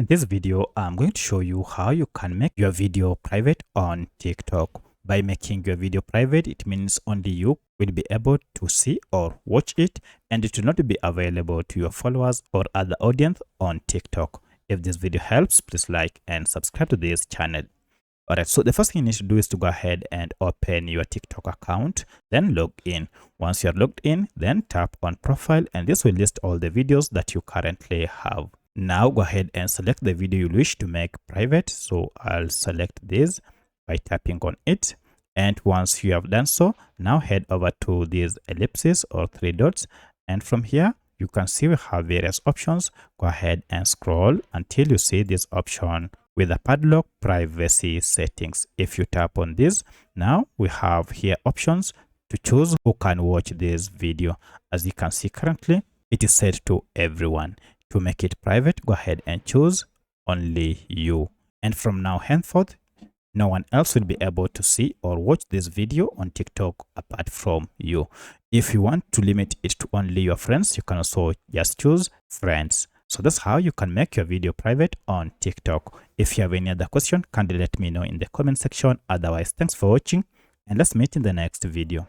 In this video, I'm going to show you how you can make your video private on TikTok. By making your video private, it means only you will be able to see or watch it, and it will not be available to your followers or other audience on TikTok. If this video helps, please like and subscribe to this channel. Alright, so the first thing you need to do is to go ahead and open your TikTok account, then log in. Once you're logged in, then tap on profile, and this will list all the videos that you currently have. Now go ahead and select the video you wish to make private. So I'll select this by tapping on it. And once you have done so, now head over to these ellipses or three dots. And from here, you can see we have various options. Go ahead and scroll until you see this option with a padlock privacy settings. If you tap on this, now we have here options to choose who can watch this video. As you can see currently, it is set to everyone. To make it private, go ahead and choose only you. And from now henceforth, no one else will be able to see or watch this video on TikTok apart from you. If you want to limit it to only your friends, you can also just choose friends. So that's how you can make your video private on TikTok. If you have any other question, kindly let me know in the comment section. Otherwise, thanks for watching, and let's meet in the next video.